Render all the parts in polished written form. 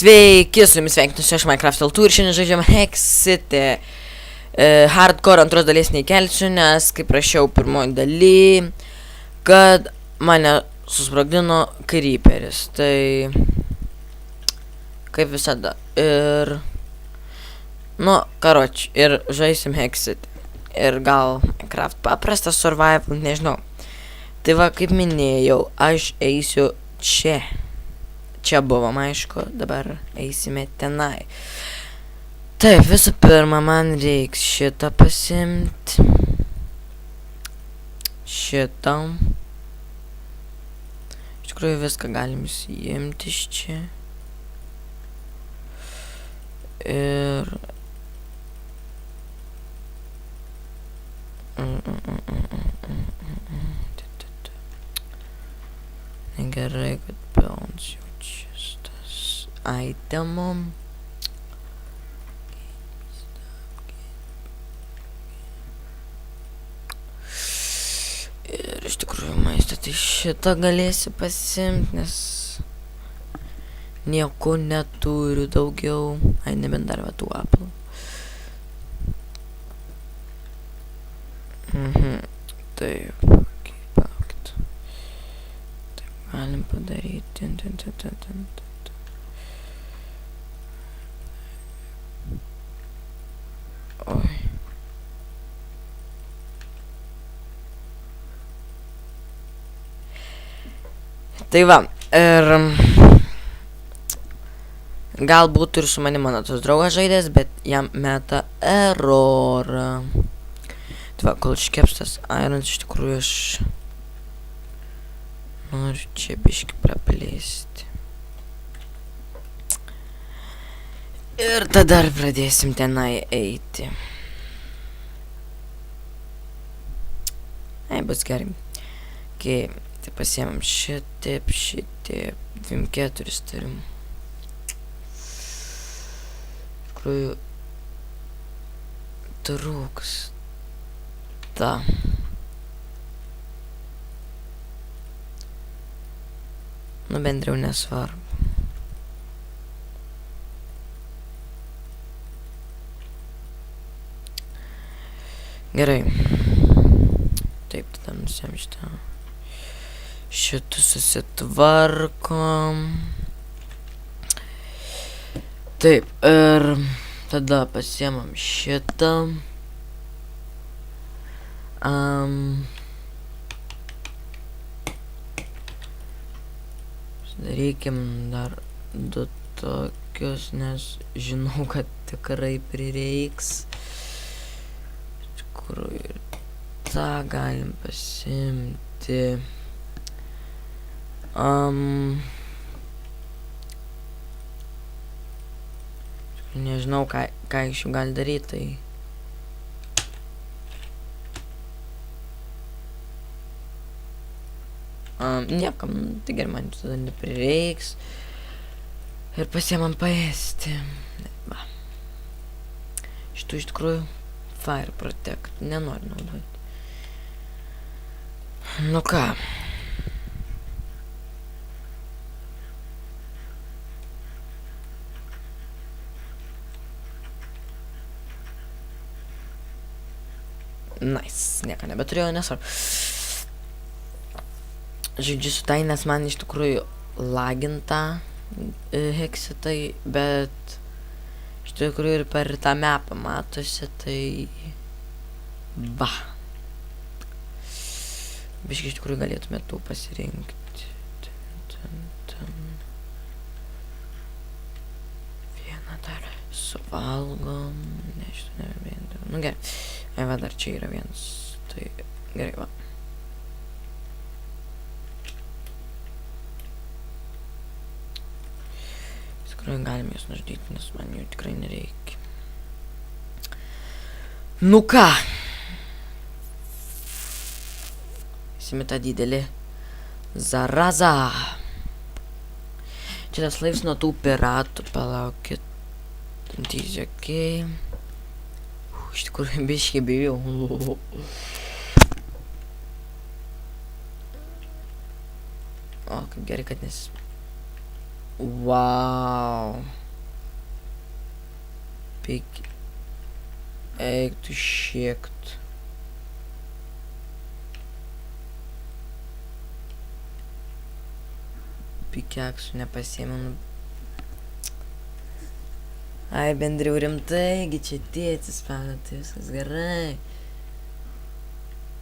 Sveiki, su jumis sveikinusi aš Minecraft LT ir šiandien žaidžiam Hexity. Hardcore antros dalies neįkelsiu, nes, kaip prašiau pirmoji daly, kad mane susprogdino creeperis. Tai, kaip visada. Ir, karoči, ir žaisim Hexity. Ir gal Minecraft paprastas survival, nežinau. Tai va, kaip minėjau, aš eisiu čia. Čia buvom, aišku, dabar eisime tenai. Taip, visų pirma, man reiks šitą pasimti. Šitą. Iš tikrųjų viską galim įsiimti iš čia. Ir... Negerai, kad bounce jau čia tas itemom. Ir iš tikrųjų maistą, tai šitą galėsiu pasimti, nes nieko neturiu daugiau. Ai, nebent dar va tų apelų. Taip, paukit. Taip, galim padaryti. Oi. Tai va, ir galbūt ir su manim mano tas draugas žaidės, bet jam meta errorą. Tai va, kol iškeps tas irons, iš tikrųjų aš noriu čia biškį praplėsti. Ir tada pradėsim tenai eiti. Ai, bus gerai. Okay. Tai pasiemam šitaip, 24 turim. Tikrųjų, trūksta. Nu, bendriau nesvarbu. Gerai. Taip, tada nusiam šitą. Šitų susitvarkom. Taip, ir tada pasiemam šitą. Darykim dar 2 tokius, nes žinau, kad tikrai prireiks. Iš tikrųjų, ir tą galim pasimti. Nežinau, ką iš jų gali daryti, tai... Niekam, tai gerai, man tada neprireiks. Ir pasiemam paėsti. Va. Šitų iš tikrųjų Fire Protect nenoriu naudoti. Nu ką. Nice, nieko nebeturėjau, nesvarbu. Žaidžiu su tai, nes man iš tikrųjų laginta Hexity, bet iš tikrųjų ir per tą mapą matosi, tai... Va. Biškai iš tikrųjų galėtume tų pasirinkti. Vieną dar suvalgom. Nežinau, nebendriau. Nu gerai. Ai, va, dar čia yra vienas. Tai gerai, va. Tikrai galime jas nužudyti, nes man jų tikrai nereikia. Nu ką? Įsimi tą didelį zarazą. Čia tas laivs nuo tų piratų, palaukit. Okei. Iš tikrųjų, biškį bijau. O, kaip gerai, kad nes... Wow. Eik tu šiekt. Pikeksų nepasiėmiau. Ai, bendriau rimtai, gi čia tėtis spana, tai viskas gerai.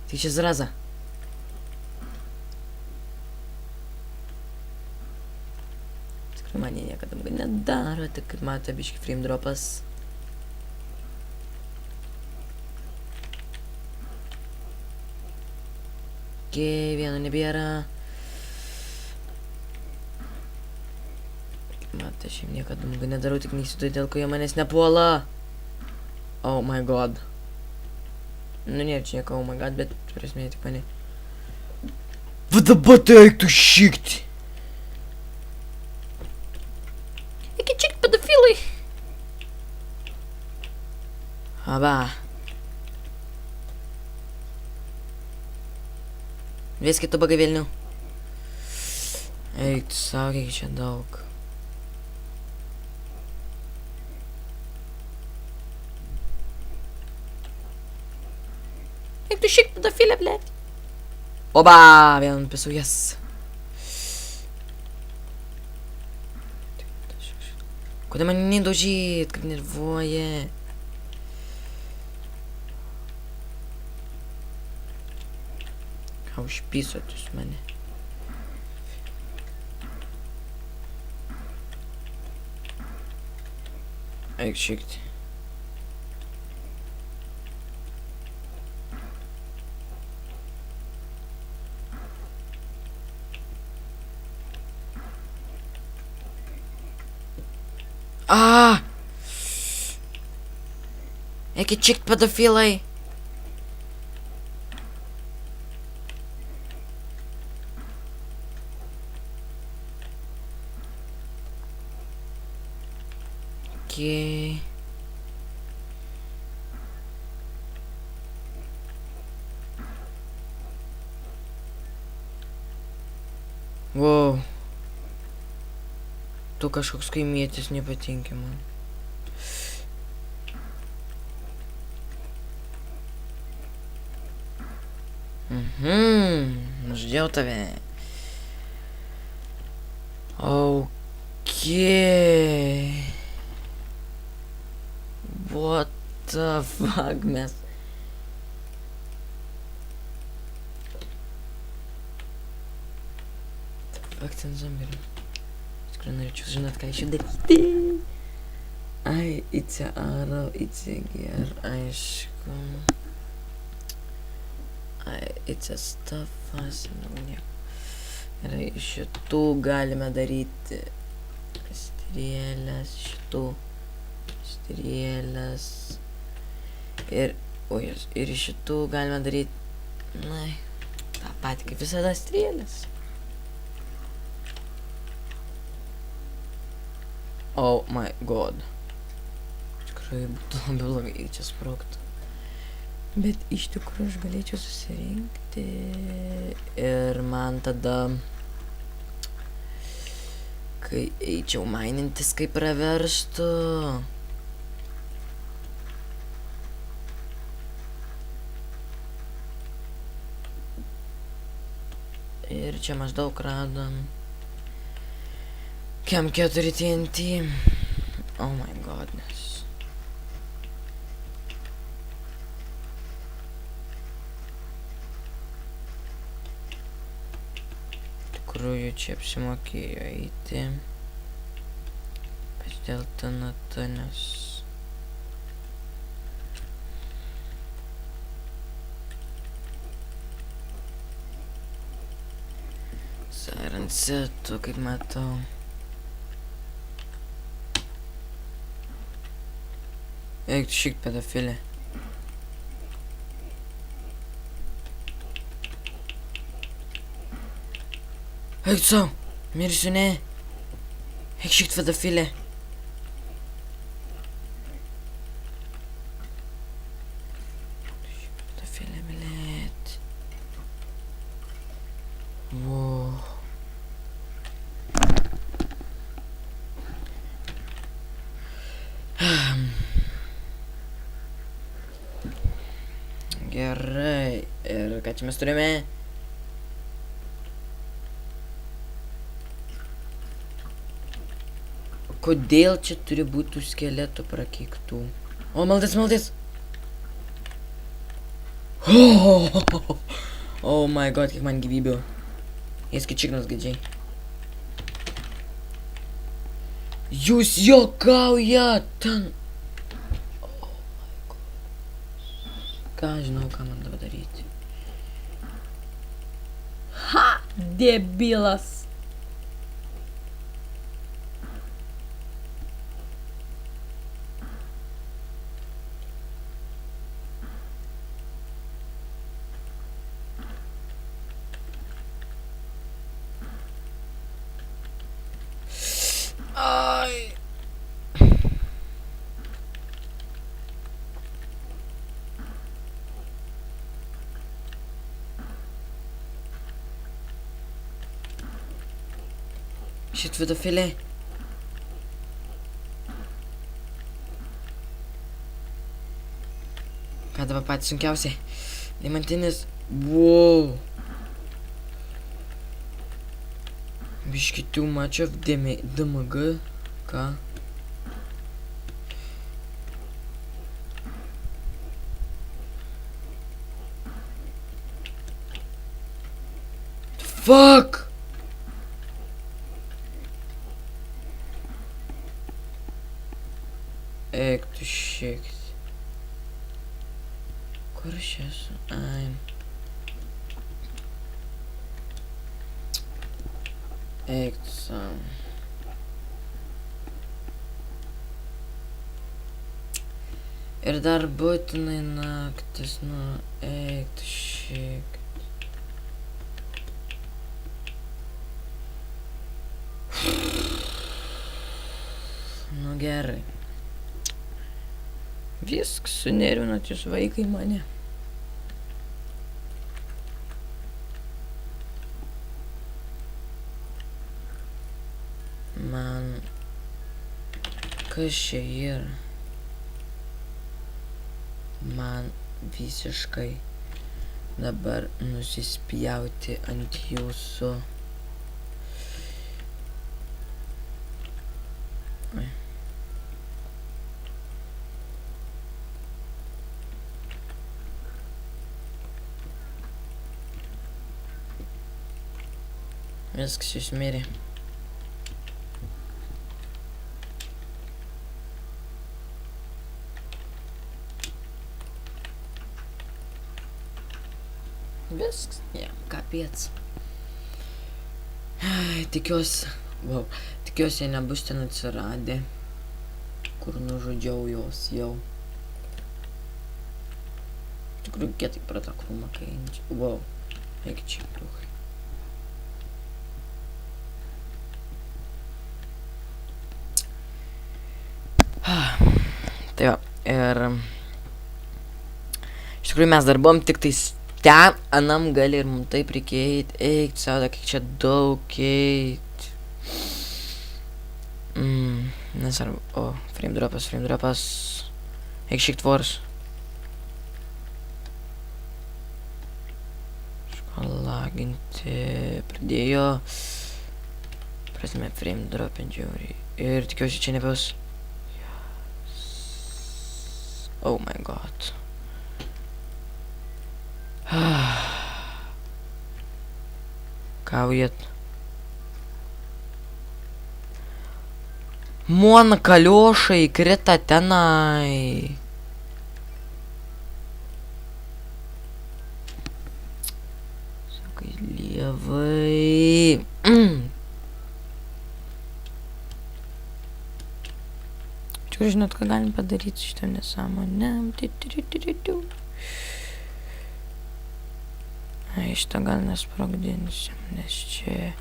Tai čia zraza. Tikrai man jie niekada nedaro, tik kaip mato biški frame dropas. Okei, vieno nebėra. Matai, aš jiem niekada nedarau, tik neįsivaizduoju, dėl ko jie manęs nepuola. Oh my god. Nu, nėra čia nieko, oh my god, bet prasme tik mane. Va dabar tai eik tu šikti. Eik čik pedofilai. Aba. Vis kitų bagavilnių. Eik tu savo, kiek čia daug. Eik tu šik pedofilė, blėt. Oba, vėl nupisau, jas. Kodėl man nedaužyt, kaip nervuoja. Ką užpisot jūs mane. Eik šikti. Eikit čikt pedofilai. Okei. Wow. Tu kažkoks kaimietis nepatinka man. Nužudžiau tave. Okei. What the fuck, mes. Fuck ten zombiai. Tikrai norėčiau žinot, ką iš jų daryti. Ai, įsiarau, įsiger, aišku. Ai, įsistafas, nieko. Ir iš šitų galime daryti strėlės, šitų strėlės. Ir iš šitų galime daryti, na, tą patį kaip visada strėlės. Oh my god. Tikrai būtų labai blogai čia sprogtų. Bet iš tikrųjų aš galėčiau susirinkti. Ir man tada, kai eičiau mainintis, kaip praverstų. Ir čia maždaug radom Cam 4 TNT. Oh my godness. Tikrųjų čia apsimokėjo eiti. Bet dėl TNT, nes Saransetu, kaip matau. Eik tu šikt pedofilė. Eik tu sau, mirsiu, ne. Eik šikt pedofilė. Pedofilė, blėt. Wow. Gerai. Ir ką čia mes turime? Kodėl čia turi būti tų skeletų prakeiktų? O, maldas, maldas! Oh my god, kiek man gyvybių. Jis kičiknas gaidžiai. Jūs juokaujat ten. Oh my god. Ką žinau, ką man dabar daryti. Ha! Debilas. Ai. Shit, pedofilė. Ką dabar patys sunkiausiai? Deimantinis. Wow. Biški too much of DMG. Ką? Fuck! Eik tu šiek. Kur aš esu? Ai. Eik tu sam. Ir dar būtinai naktis, nu, eik tu šiek. Nu gerai. Viskas sunervinat jūs vaikai mane. Man... Kas čia yra? Man visiškai dabar nusispjauti ant jūsų. Viskas jūs mirė. Viskas, kapėts. Tikiuosi, tikiuosi jie nebus ten atsiradę, kur nužudžiau jos jau. Tikrųjų, kietai pro tą krūmą kainčią. Eik čia, duhai. Tai va, ir iš tikrųjų mes dar buvom tik tais ten, anam gali ir mums taip reikia eit, eik, sauda, kiek čia daug eit. Nesvarbu, frame dropas, eik šiek tvoras. Laginti, pradėjo, prasme, frame dropint žiauriai, ir tikiuosi čia nebus. Oh my god. Kaujat. Mona kaliošai krita tenai. Sakai, lievai. Žinot, ką galim padaryti šitam nesąmonėm. Šitą gal nesprogdinsim, nes čia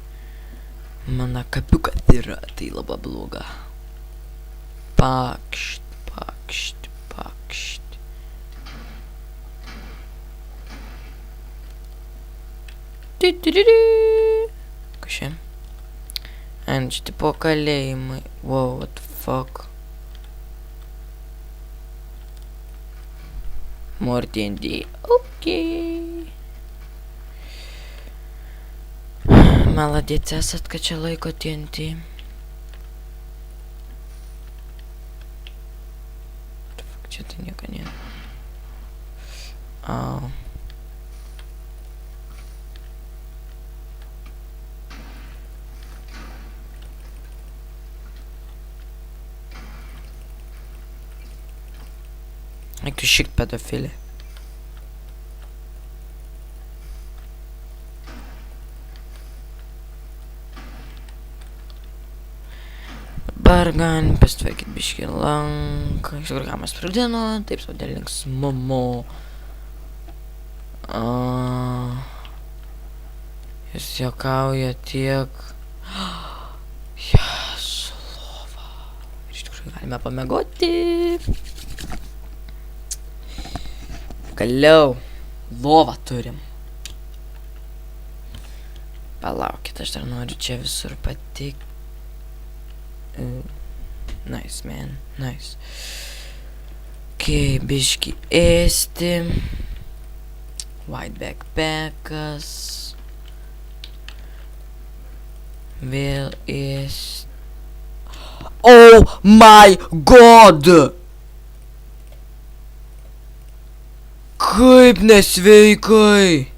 mano kapiukas yra, tai labai bloga. Pakšt. Kas čia? Čia tipo kalėjimai. Wow, what the fuck? more TNT. Окей. Молодец esat, kad čia laiko TNT. Čia tai nieko nėra. Au. Eik tu šikt pedofilė. Dabar galim pasitvarkyt biškį lanką. Iš tikrųjų, ką mes pradėjome, taip sau dėl linksmumo. Jūs juokauja tiek. Jesu, lova. Iš tikrųjų, galime pamegoti. Galiau. Lovą turim. Palaukit, aš dar noriu čia visur patikti. Nice, man. Nice. Okay, biški ėsti. White backpackas. Vėl ėsti. Oh my god! Kaip nesveikai!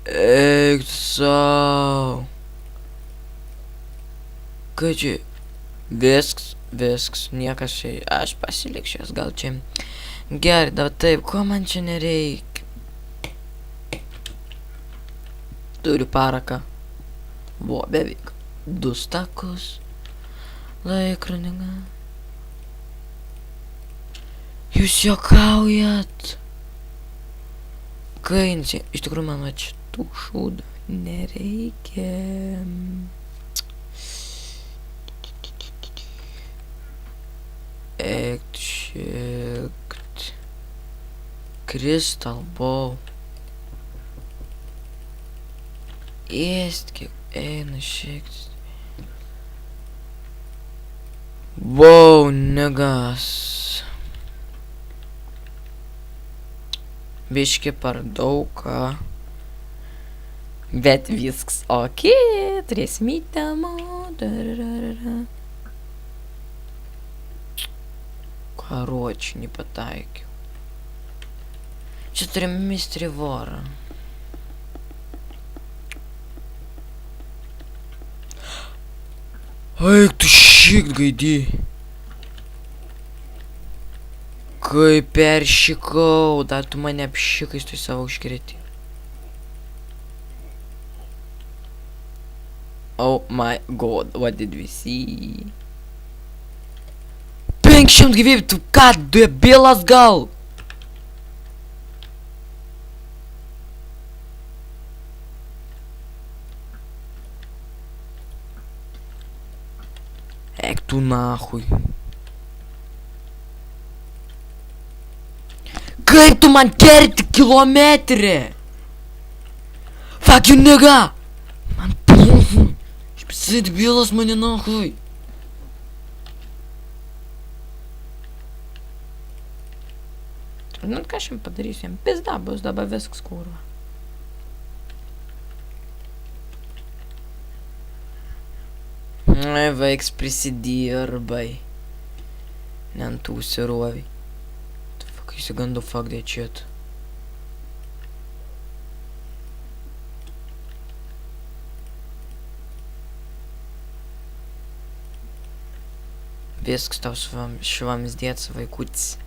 Eik sau. Ką čia? Visks, niekas čia. Aš pasiliksiu, gal čia. Gerai, dabar taip, ko man čia nereikia? Turiu paraką. Buvo beveik 2 stakus. Laikrodinga. Jūs juokaujat? Kainsi, iš tikrųjų man va čia tų šūdų nereikia. Ekt šikt. Crystal ball. Ėst kiek eina šikt. Wow, negas. Biški per daug, bet viskas ok, turėsim įtemų. Karočių nepataikiau. Čia turim mystery vorą. Eik tu šikt gaidį. Kaip peršikau, dar tu mane apšikais tu savo užkrėti. Oh my god, what did we see? 500 gyvybių, tu ką, debilas gal? Eik tu nahui. Kaip tu man kerti kilometrį? Fuck you, nigga! Man pūsų. Špisi debilas mane nahui. Nu, ką aš jam padarysiu? Jam pizda bus dabar viskas kurva. Ai, vaiks prisidirbai. Nentų siroviai. Įsigando fuck that shit. Viskas tau švams dėts vaikutis.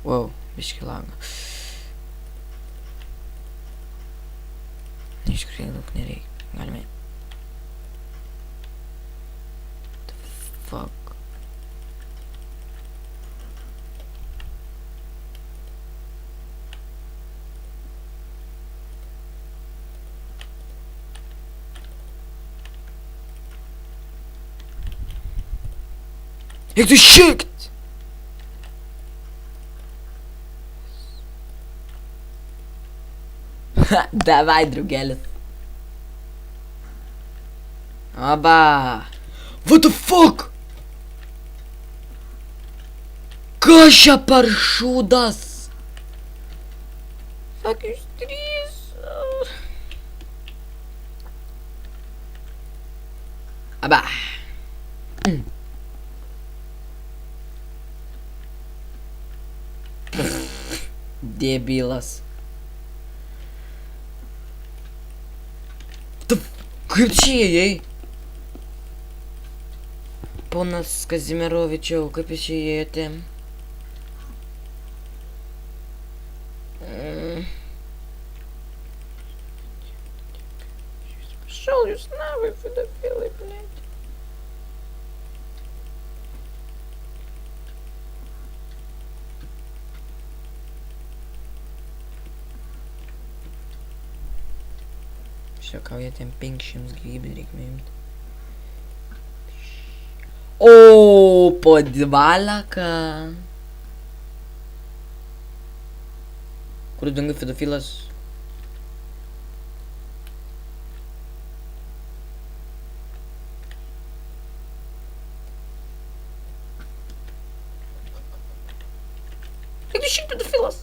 Wow, biški laga. Iš tikrųjų daug nereikia. Galime. Fuck. Eik tu šikt! Davai, draugelis. Aba. What the fuck? Kas čia per šūdas? Fuck, jūs trys. Aba. Debilas. Kaip čia įėjai? Ponas Kazimierovičiau, kaip jūs čia įėjote? Пошел, jūs navai, pedofilai, blėt. Šiokauja ten 500 gyvybių reikmė imti. O, podvalaka. Kur dingo pedofilas? Kaip tu šiaip pedofilas?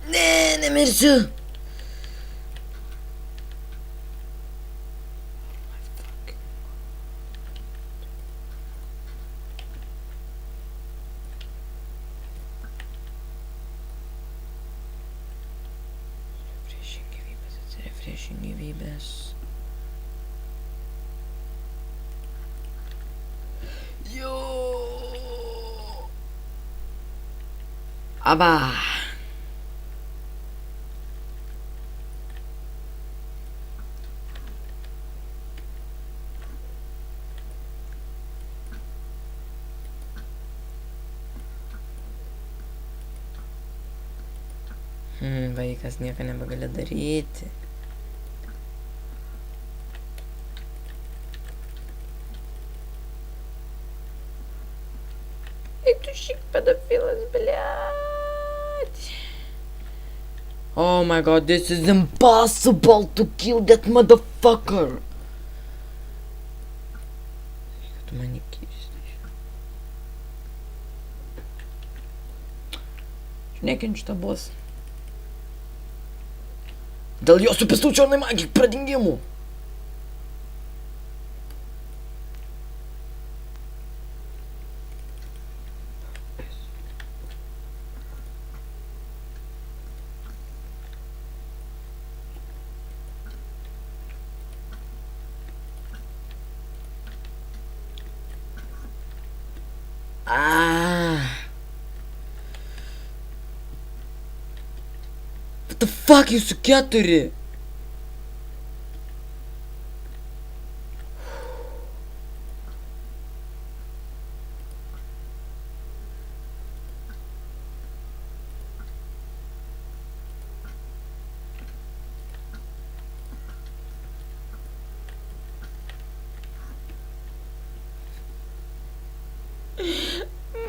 Ne, nemirsiu. Refreshing gyvybės. Jo. Aba. Vaikas nieko nebegali daryti. Eik tu šiaip pedofilas, blėt. Oh my god, this is impossible to kill that motherfucker. Tu mane keistai. Nekenčiu tą bosą. Dėl jo su pistų čionai magijai pradingimų. What the fuck, jūsų 4?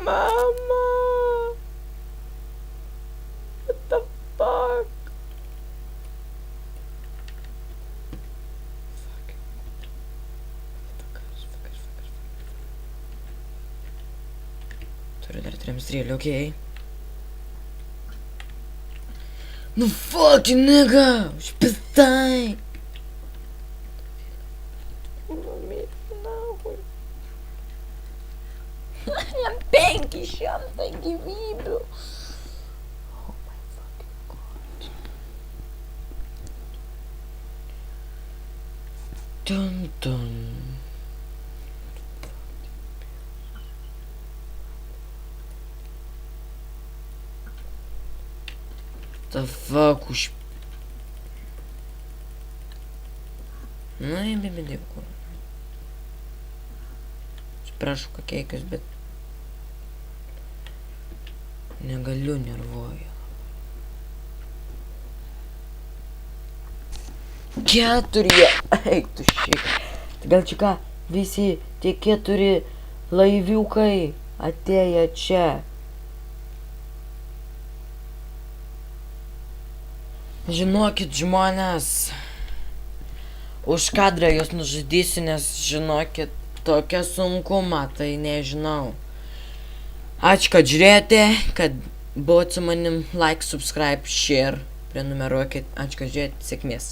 Mama! What the fuck? Turiu dar 3 strėlių, okei. Nu fucking nigga! Užpistai! Jam 500 gyvybių. Oh my fucking god. Dun dun. The fuck už... Na, įbėbėdėjau kur. Atsiprašau, kakeikius, bet... Negaliu, nervuoju. 4! Eik tu šiek. Gal čia ką, visi tie 4 laiviukai atėję čia. Žinokit, žmonės, už kadrą jūs nužudysiu, nes žinokit, tokia sunkuma, tai nežinau. Ačiū, kad žiūrėjote, kad buvot su manim, like, subscribe, share, prenumeruokit, ačiū, kad žiūrėjote, sėkmės.